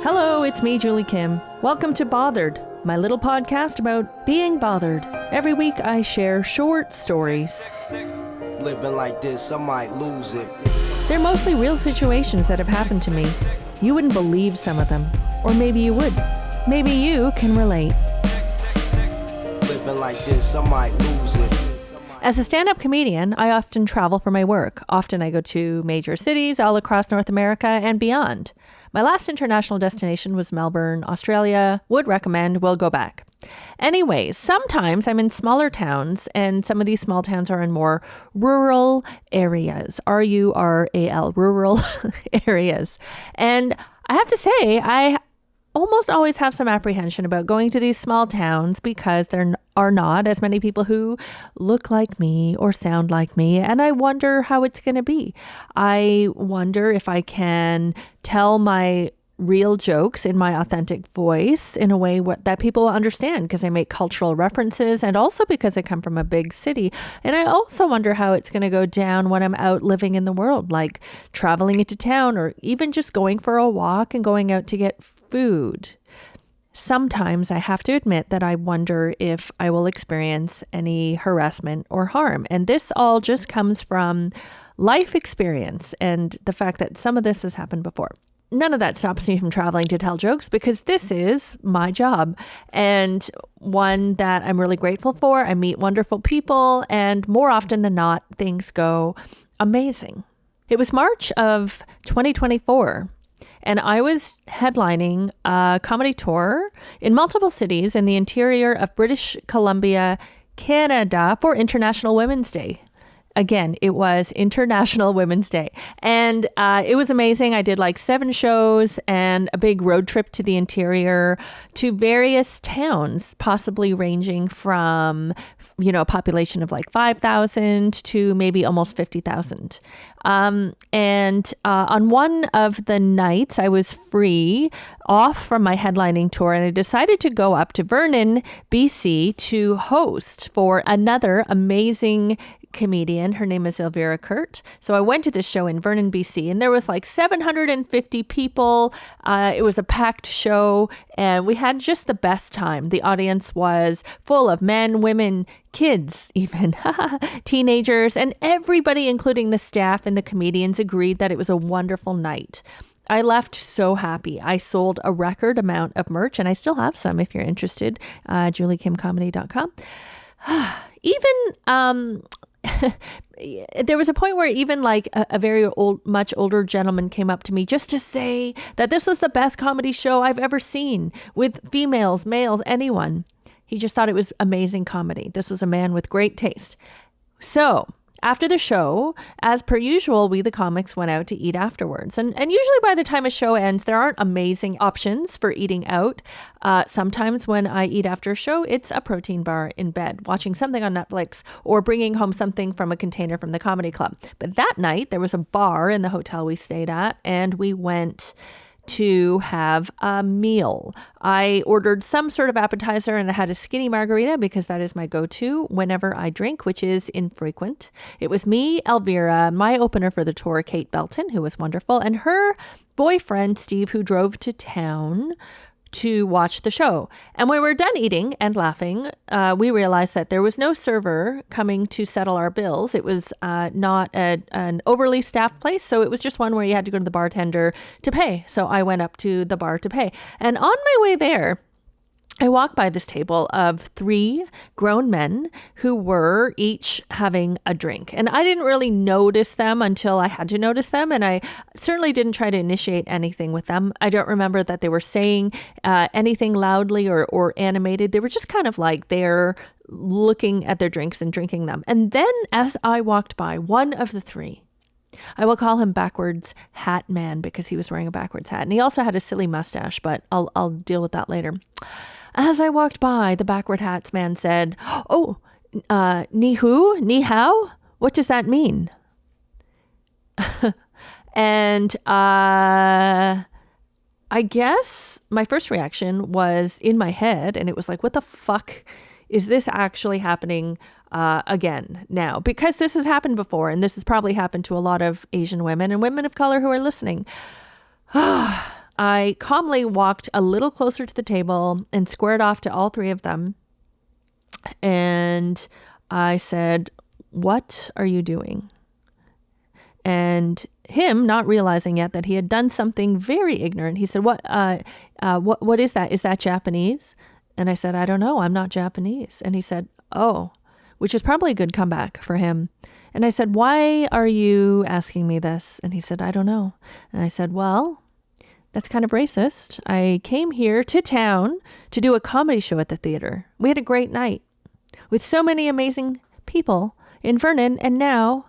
Hello, it's me, Julie Kim. Welcome to Bothered, my little podcast about being bothered. Every week I share short stories. Living like this, I might lose it. They're mostly real situations that have happened to me. You wouldn't believe some of them. Or maybe you would. Maybe you can relate. Living like this, I might lose it. As a stand-up comedian, I often travel for my work. Often I go to major cities all across North America and beyond. My last international destination was Melbourne, Australia. Would recommend, will go back. Anyways, sometimes I'm in smaller towns, and some of these small towns are in more rural areas. R-U-R-A-L, rural areas. And I have to say, I almost always have some apprehension about going to these small towns because there are not as many people who look like me or sound like me. And I wonder how it's going to be. I wonder if I can tell my real jokes in my authentic voice in a way that people will understand, because I make cultural references and also because I come from a big city. And I also wonder how it's going to go down when I'm out living in the world, like traveling into town or even just going for a walk and going out to get food. Sometimes I have to admit that I wonder if I will experience any harassment or harm. And this all just comes from life experience and the fact that some of this has happened before. None of that stops me from traveling to tell jokes because this is my job and one that I'm really grateful for. I meet wonderful people and more often than not, things go amazing. It was March of 2024 and I was headlining a comedy tour in multiple cities in the interior of British Columbia, Canada for International Women's Day. Again, it was International Women's Day. And it was amazing. I did like 7 shows and a big road trip to the interior to various towns, possibly ranging from, a population of like 5,000 to maybe almost 50,000. And on one of the nights I was free off from my headlining tour and I decided to go up to Vernon, BC to host for another amazing comedian. Her name is Elvira Kurt. So I went to this show in Vernon, BC, and there was like 750 people. It was a packed show and we had just the best time. The audience was full of men, women, kids, even teenagers, and everybody, including the staff and the comedians, agreed that it was a wonderful night. I left so happy. I sold a record amount of merch and I still have some if you're interested, juliekimcomedy.com. There was a point where even like a very much older gentleman came up to me just to say that this was the best comedy show I've ever seen with females, males, anyone. He just thought it was amazing comedy. This was a man with great taste. So after the show, as per usual, we, the comics, went out to eat afterwards. And usually by the time a show ends, there aren't amazing options for eating out. Sometimes when I eat after a show, it's a protein bar in bed, watching something on Netflix or bringing home something from a container from the comedy club. But that night, there was a bar in the hotel we stayed at, and we went to have a meal. I ordered some sort of appetizer and I had a skinny margarita because that is my go-to whenever I drink, which is infrequent. It was me, Elvira, my opener for the tour, Kate Belton, who was wonderful, and her boyfriend, Steve, who drove to town to watch the show. And when we were done eating and laughing, we realized that there was no server coming to settle our bills. It was not an overly staffed place. So it was just one where you had to go to the bartender to pay. So I went up to the bar to pay. And on my way there, I walked by this table of 3 grown men who were each having a drink. And I didn't really notice them until I had to notice them. And I certainly didn't try to initiate anything with them. I don't remember that they were saying anything loudly or animated. They were just kind of like they're looking at their drinks and drinking them. And then as I walked by, one of the 3, I will call him Backwards Hat Man because he was wearing a backwards hat. And he also had a silly mustache, but I'll deal with that later. As I walked by, the backward hats man said, "Oh, ni hu, ni hao? What does that mean?" And I guess my first reaction was in my head, and it was like, what the fuck is this actually happening again now? Because this has happened before, and this has probably happened to a lot of Asian women and women of color who are listening. I calmly walked a little closer to the table and squared off to all three of them. And I said, "What are you doing?" And him, not realizing yet that he had done something very ignorant, he said, what is that? Is that Japanese?" And I said, "I don't know. I'm not Japanese." And he said, "Oh," which is probably a good comeback for him. And I said, "Why are you asking me this?" And he said, "I don't know." And I said, "Well, that's kind of racist. I came here to town to do a comedy show at the theater. We had a great night with so many amazing people in Vernon, and now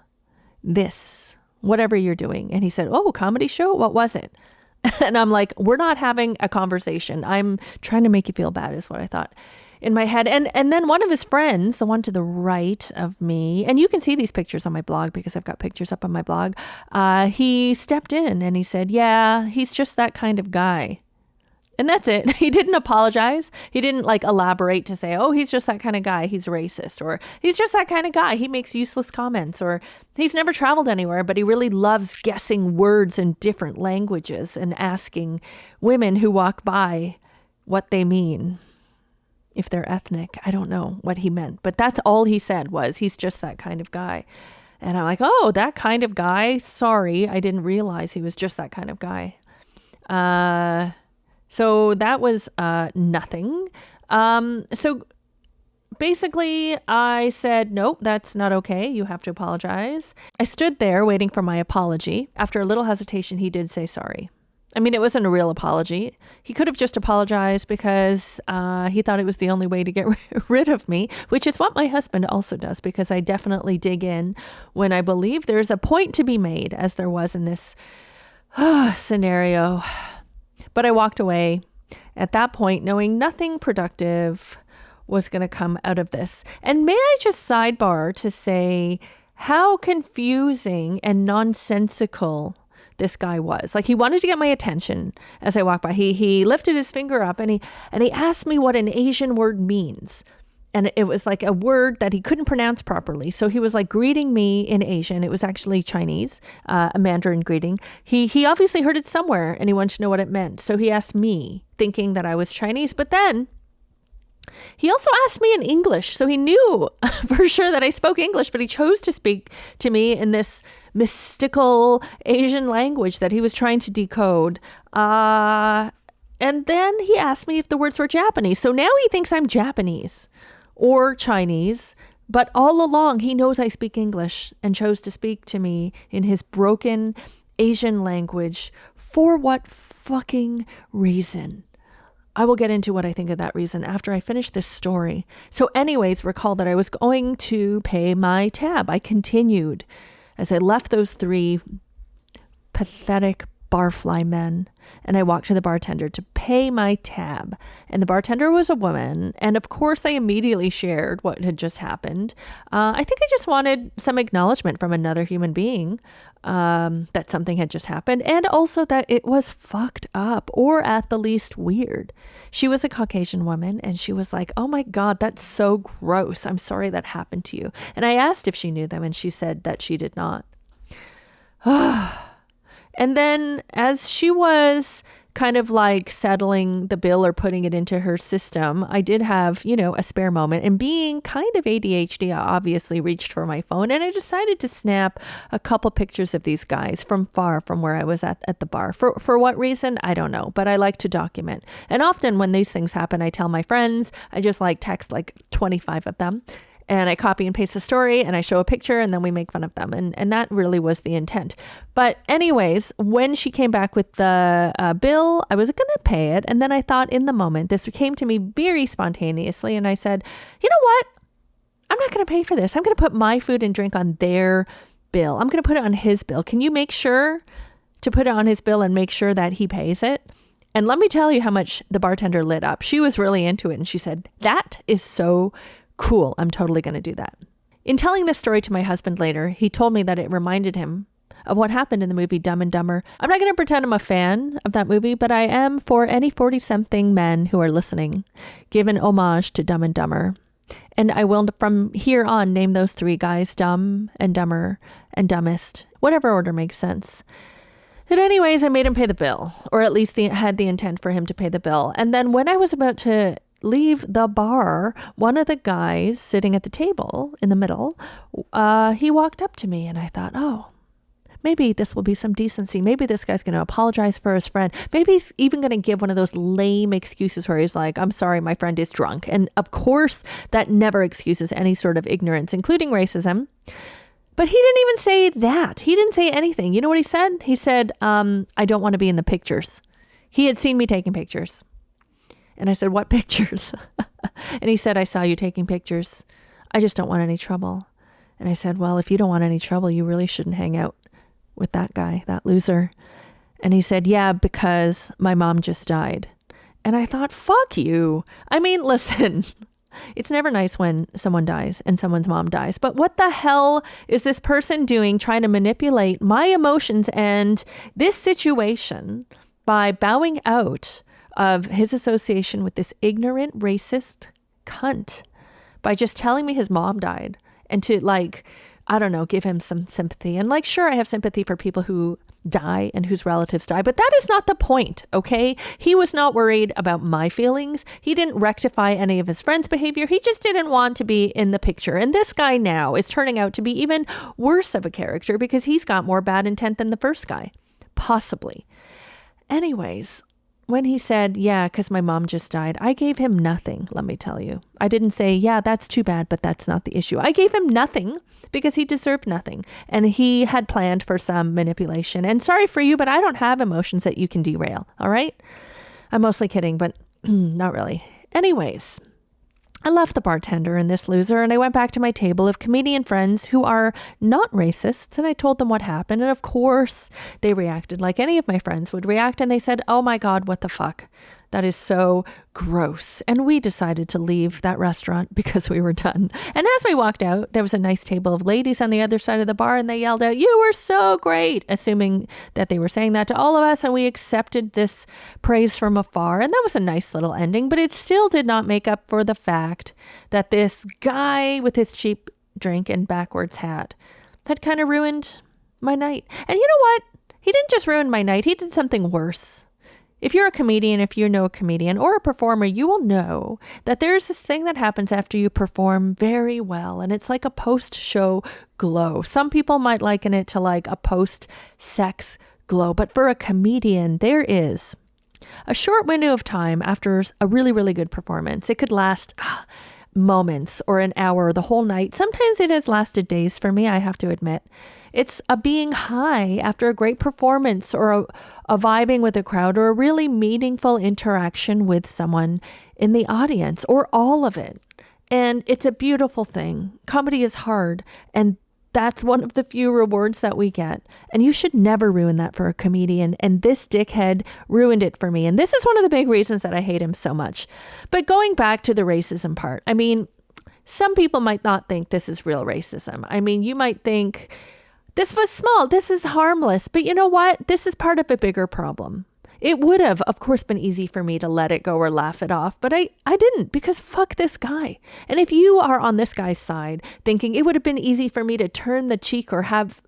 this, whatever you're doing." And he said, "Oh, comedy show? What was it?" And I'm like, "We're not having a conversation. I'm trying to make you feel bad," is what I thought in my head. And then one of his friends, the one to the right of me, and you can see these pictures on my blog because I've got pictures up on my blog. He stepped in and he said, "Yeah, he's just that kind of guy." And that's it. He didn't apologize. He didn't elaborate to say, "Oh, he's just that kind of guy. He's racist," or "He's just that kind of guy. He makes useless comments," or "He's never traveled anywhere, but he really loves guessing words in different languages and asking women who walk by what they mean. If they're ethnic." I don't know what he meant, but that's all he said was, "He's just that kind of guy." And I'm like, "Oh, that kind of guy? Sorry, I didn't realize he was just that kind of guy." So that was nothing. So basically I said, "Nope, that's not okay. You have to apologize." I stood there waiting for my apology. After a little hesitation, he did say sorry. I mean, it wasn't a real apology. He could have just apologized because he thought it was the only way to get rid of me, which is what my husband also does, because I definitely dig in when I believe there's a point to be made, as there was in this scenario. But I walked away at that point knowing nothing productive was going to come out of this. And may I just sidebar to say how confusing and nonsensical this guy was. He wanted to get my attention as I walked by. He lifted his finger up and he asked me what an Asian word means. And it was a word that he couldn't pronounce properly. So he was greeting me in Asian. It was actually Chinese, a Mandarin greeting. He obviously heard it somewhere and he wanted to know what it meant. So he asked me, thinking that I was Chinese. But then he also asked me in English. So he knew for sure that I spoke English, but he chose to speak to me in this mystical Asian language that he was trying to decode. And then he asked me if the words were Japanese. So now he thinks I'm Japanese or Chinese, but all along he knows I speak English and chose to speak to me in his broken Asian language. For what fucking reason? I will get into what I think of that reason after I finish this story. So anyways, recall that I was going to pay my tab. I continued as I left those three pathetic barfly men, and I walked to the bartender to pay my tab. And the bartender was a woman, and of course I immediately shared what had just happened. I think I just wanted some acknowledgement from another human being that something had just happened, and also that it was fucked up, or at the least weird. She was a Caucasian woman, and she was like, "Oh my God, that's so gross. I'm sorry that happened to you." And I asked if she knew them, and she said that she did not. And then as she was kind of settling the bill or putting it into her system, I did have, a spare moment. And being kind of ADHD, I obviously reached for my phone and I decided to snap a couple pictures of these guys from far from where I was at the bar. For what reason? I don't know, but I like to document. And often when these things happen, I tell my friends, I just text 25 of them. And I copy and paste the story and I show a picture and then we make fun of them. And that really was the intent. But anyways, when she came back with the bill, I was going to pay it. And then I thought in the moment, this came to me very spontaneously. And I said, "You know what? I'm not going to pay for this. I'm going to put my food and drink on their bill. I'm going to put it on his bill. Can you make sure to put it on his bill and make sure that he pays it?" And let me tell you how much the bartender lit up. She was really into it. And she said, "That is so cool. I'm totally going to do that." In telling this story to my husband later, he told me that it reminded him of what happened in the movie Dumb and Dumber. I'm not going to pretend I'm a fan of that movie, but I am, for any 40-something men who are listening, give an homage to Dumb and Dumber. And I will from here on name those three guys Dumb and Dumber and Dumbest, whatever order makes sense. And anyways, I made him pay the bill, or at least had the intent for him to pay the bill. And then when I was about to leave the bar, one of the guys sitting at the table in the middle, he walked up to me and I thought, oh, maybe this will be some decency. Maybe this guy's going to apologize for his friend. Maybe he's even going to give one of those lame excuses where he's like, I'm sorry, my friend is drunk. And of course, that never excuses any sort of ignorance, including racism. But he didn't even say that. He didn't say anything. You know what he said? He said, I don't want to be in the pictures. He had seen me taking pictures. And I said, what pictures? And he said, I saw you taking pictures. I just don't want any trouble. And I said, well, if you don't want any trouble, you really shouldn't hang out with that guy, that loser. And he said, yeah, because my mom just died. And I thought, fuck you. I mean, listen, it's never nice when someone dies and someone's mom dies. But what the hell is this person doing trying to manipulate my emotions and this situation by bowing out of his association with this ignorant, racist cunt by just telling me his mom died and to I don't know, give him some sympathy. And sure, I have sympathy for people who die and whose relatives die, but that is not the point, okay? He was not worried about my feelings. He didn't rectify any of his friends' behavior. He just didn't want to be in the picture. And this guy now is turning out to be even worse of a character because he's got more bad intent than the first guy, possibly. Anyways, when he said, yeah, because my mom just died, I gave him nothing, let me tell you. I didn't say, yeah, that's too bad, but that's not the issue. I gave him nothing because he deserved nothing. And he had planned for some manipulation. And sorry for you, but I don't have emotions that you can derail, all right? I'm mostly kidding, but not really. Anyways, I left the bartender and this loser, and I went back to my table of comedian friends who are not racists, and I told them what happened. And of course, they reacted like any of my friends would react, and they said, oh my God, what the fuck? That is so gross. And we decided to leave that restaurant because we were done. And as we walked out, there was a nice table of ladies on the other side of the bar, and they yelled out, you were so great, assuming that they were saying that to all of us. And we accepted this praise from afar. And that was a nice little ending, but it still did not make up for the fact that this guy with his cheap drink and backwards hat had kind of ruined my night. And you know what? He didn't just ruin my night. He did something worse. If you're a comedian, if you know a comedian or a performer, you will know that there's this thing that happens after you perform very well. And it's like a post-show glow. Some people might liken it to like a post-sex glow. But for a comedian, there is a short window of time after a really, really good performance. It could last moments or an hour, the whole night. Sometimes it has lasted days for me, I have to admit. It's a being high after a great performance or a vibing with a crowd or a really meaningful interaction with someone in the audience or all of it. And it's a beautiful thing. Comedy is hard, and that's one of the few rewards that we get. And you should never ruin that for a comedian. And this dickhead ruined it for me. And this is one of the big reasons that I hate him so much. But going back to the racism part, I mean, some people might not think this is real racism. I mean, you might think this was small, this is harmless. But you know what? This is part of a bigger problem. It would have, of course, been easy for me to let it go or laugh it off, but I didn't, because fuck this guy. And if you are on this guy's side thinking it would have been easy for me to turn the cheek or have,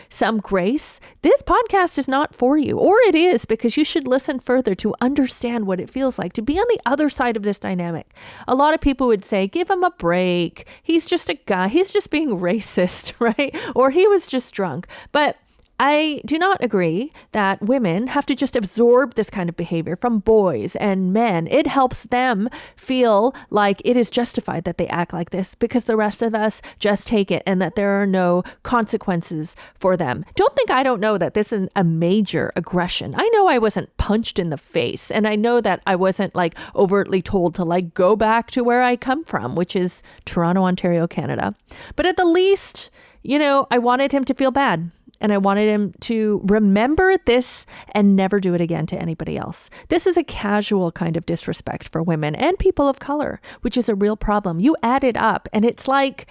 some grace, this podcast is not for you. Or it is, because you should listen further to understand what it feels like to be on the other side of this dynamic. A lot of people would say, give him a break. He's just a guy. He's just being racist, right? Or he was just drunk. But I do not agree that women have to just absorb this kind of behavior from boys and men. It helps them feel like it is justified that they act like this because the rest of us just take it and that there are no consequences for them. Don't think I don't know that this is a major aggression. I know I wasn't punched in the face, and I know that I wasn't overtly told to go back to where I come from, which is Toronto, Ontario, Canada. But at the least, I wanted him to feel bad. And I wanted him to remember this and never do it again to anybody else. This is a casual kind of disrespect for women and people of color, which is a real problem. You add it up and it's like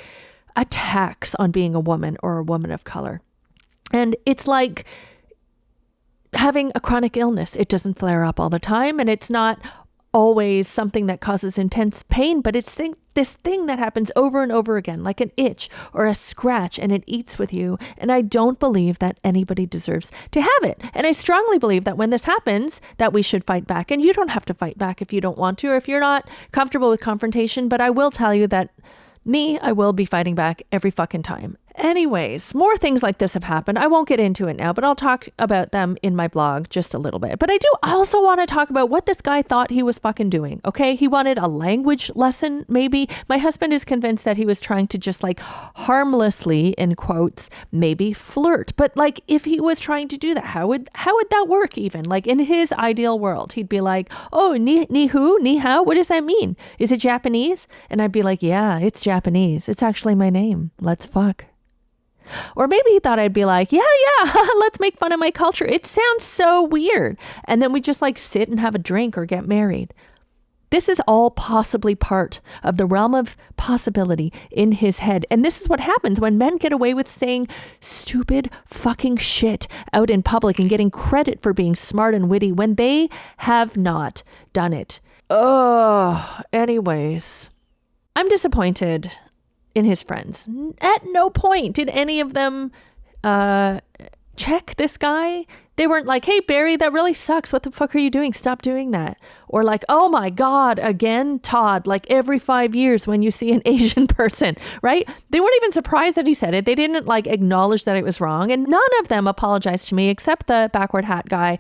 a tax on being a woman or a woman of color. And it's like having a chronic illness. It doesn't flare up all the time, and it's not always something that causes intense pain, but it's this thing that happens over and over again, like an itch or a scratch, and it eats with you. And I don't believe that anybody deserves to have it. And I strongly believe that when this happens, that we should fight back. And you don't have to fight back if you don't want to, or if you're not comfortable with confrontation. But I will tell you that I will be fighting back every fucking time. Anyways, more things like this have happened. I won't get into it now, but I'll talk about them in my blog just a little bit. But I do also want to talk about what this guy thought he was fucking doing. Okay. He wanted a language lesson, maybe. My husband is convinced that he was trying to just like harmlessly, in quotes, maybe flirt. But like, if he was trying to do that, how would that work even? Like in his ideal world, he'd be like, oh, ni hao, what does that mean? Is it Japanese? And I'd be like, yeah, it's Japanese. It's actually my name. Let's fuck. Or maybe he thought I'd be like, yeah, let's make fun of my culture. It sounds so weird. And then we just like sit and have a drink or get married. This is all possibly part of the realm of possibility in his head. And this is what happens when men get away with saying stupid fucking shit out in public and getting credit for being smart and witty when they have not done it. Anyways, I'm disappointed in his friends. At no point did any of them check this guy. They weren't like, hey, Barry, that really sucks. What the fuck are you doing? Stop doing that. Or like, oh my God, again, Todd, like every 5 years when you see an Asian person, right? They weren't even surprised that he said it. They didn't like acknowledge that it was wrong. And none of them apologized to me except the backward hat guy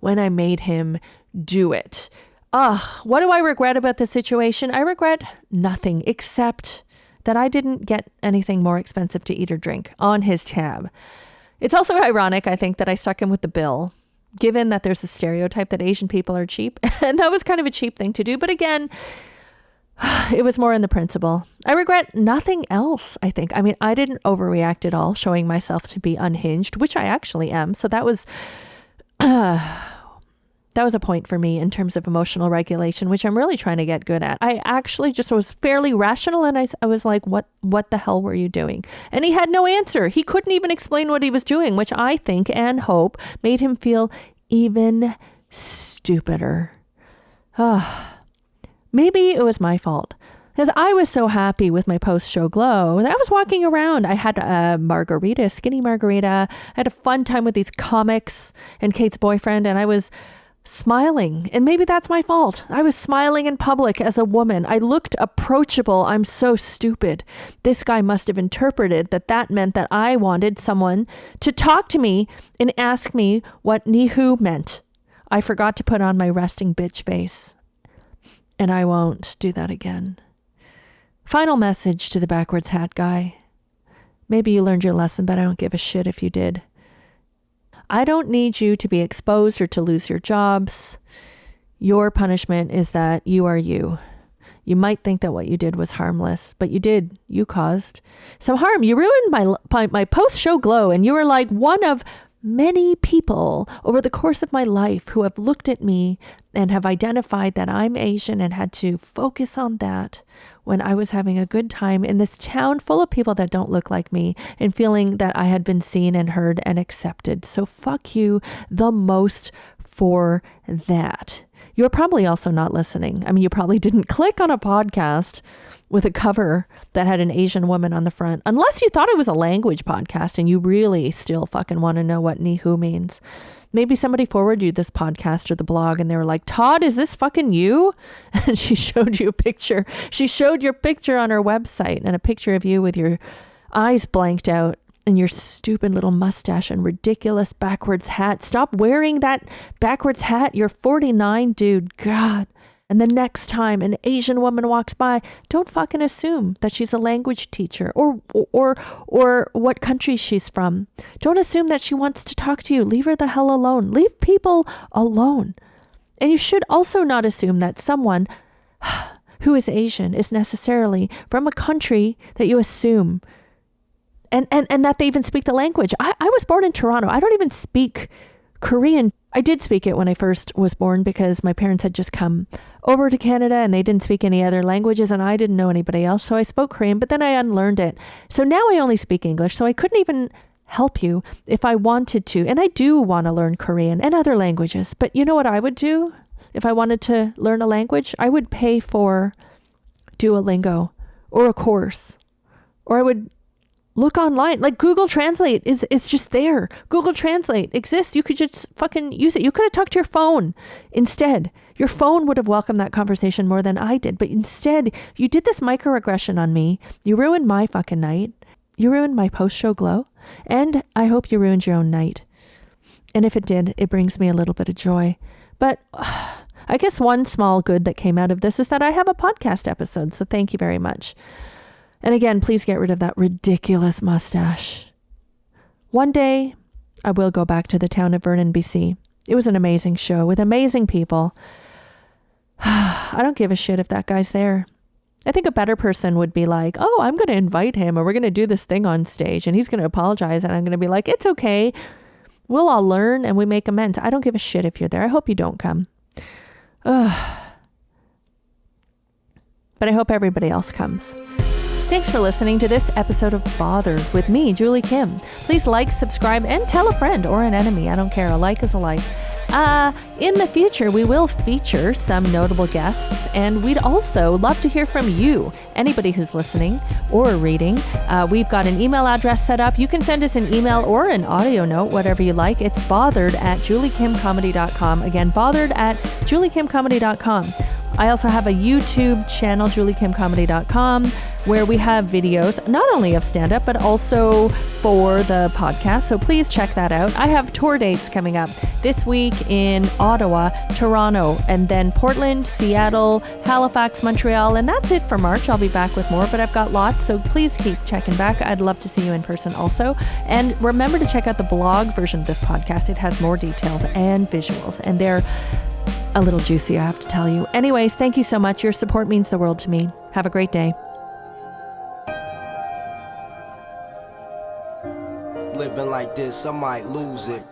when I made him do it. What do I regret about the situation? I regret nothing except that I didn't get anything more expensive to eat or drink on his tab. It's also ironic, I think, that I stuck him with the bill, given that there's a stereotype that Asian people are cheap. And that was kind of a cheap thing to do. But again, it was more in the principle. I regret nothing else, I think. I mean, I didn't overreact at all, showing myself to be unhinged, which I actually am. So that was a point for me in terms of emotional regulation, which I'm really trying to get good at. I actually just was fairly rational, and I was like, what the hell were you doing? And he had no answer. He couldn't even explain what he was doing, which I think and hope made him feel even stupider. Maybe it was my fault, because I was so happy with my post-show glow that I was walking around. I had a margarita, skinny margarita. I had a fun time with these comics and Kate's boyfriend, and I was smiling. And maybe that's my fault. I was smiling in public as a woman. I looked approachable. I'm so stupid. This guy must have interpreted that meant that I wanted someone to talk to me and ask me what Nihu meant. I forgot to put on my resting bitch face. And I won't do that again. Final message to the backwards hat guy. Maybe you learned your lesson, but I don't give a shit if you did. I don't need you to be exposed or to lose your jobs. Your punishment is that you are you. You might think that what you did was harmless, but you did. You caused some harm. You ruined my post-show glow, and you were like one of many people over the course of my life who have looked at me and have identified that I'm Asian and had to focus on that when I was having a good time in this town full of people that don't look like me and feeling that I had been seen and heard and accepted. So fuck you the most for that. You're probably also not listening. I mean, you probably didn't click on a podcast with a cover that had an Asian woman on the front, unless you thought it was a language podcast and you really still fucking want to know what Nihu means. Maybe somebody forwarded you this podcast or the blog and they were like, Todd, is this fucking you? And she showed you a picture. She showed your picture on her website and a picture of you with your eyes blanked out and your stupid little mustache and ridiculous backwards hat. Stop wearing that backwards hat. You're 49, dude. God. And the next time an Asian woman walks by, don't fucking assume that she's a language teacher or what country she's from. Don't assume that she wants to talk to you. Leave her the hell alone. Leave people alone. And you should also not assume that someone who is Asian is necessarily from a country that you assume and that they even speak the language. I was born in Toronto. I don't even speak Korean. I did speak it when I first was born because my parents had just come over to Canada and they didn't speak any other languages and I didn't know anybody else. So I spoke Korean, but then I unlearned it. So now I only speak English. So I couldn't even help you if I wanted to. And I do want to learn Korean and other languages. But you know what I would do? If I wanted to learn a language, I would pay for Duolingo or a course, or I would look online. Like Google Translate is just there. Google Translate exists. You could just fucking use it. You could have talked to your phone instead. Your phone would have welcomed that conversation more than I did. But instead, you did this microaggression on me. You ruined my fucking night. You ruined my post-show glow. And I hope you ruined your own night. And if it did, it brings me a little bit of joy. But I guess one small good that came out of this is that I have a podcast episode. So thank you very much. And again, please get rid of that ridiculous mustache. One day, I will go back to the town of Vernon, BC. It was an amazing show with amazing people. I don't give a shit if that guy's there. I think a better person would be like, oh, I'm going to invite him and we're going to do this thing on stage and he's going to apologize and I'm going to be like, it's okay. We'll all learn and we make amends. I don't give a shit if you're there. I hope you don't come. But I hope everybody else comes. Thanks for listening to this episode of Bothered with me, Julie Kim. Please like, subscribe, and tell a friend or an enemy. I don't care. A like is a like. In the future, we will feature some notable guests, and we'd also love to hear from you, anybody who's listening or reading. We've got an email address set up. You can send us an email or an audio note, whatever you like. It's bothered@juliekimcomedy.com. Again, bothered@juliekimcomedy.com. I also have a YouTube channel, juliekimcomedy.com, where we have videos, not only of stand-up, but also for the podcast. So please check that out. I have tour dates coming up this week in Ottawa, Toronto, and then Portland, Seattle, Halifax, Montreal. And that's it for March. I'll be back with more, but I've got lots. So please keep checking back. I'd love to see you in person also. And remember to check out the blog version of this podcast. It has more details and visuals, and they're a little juicy, I have to tell you. Anyways, thank you so much. Your support means the world to me. Have a great day. Living like this, I might lose it.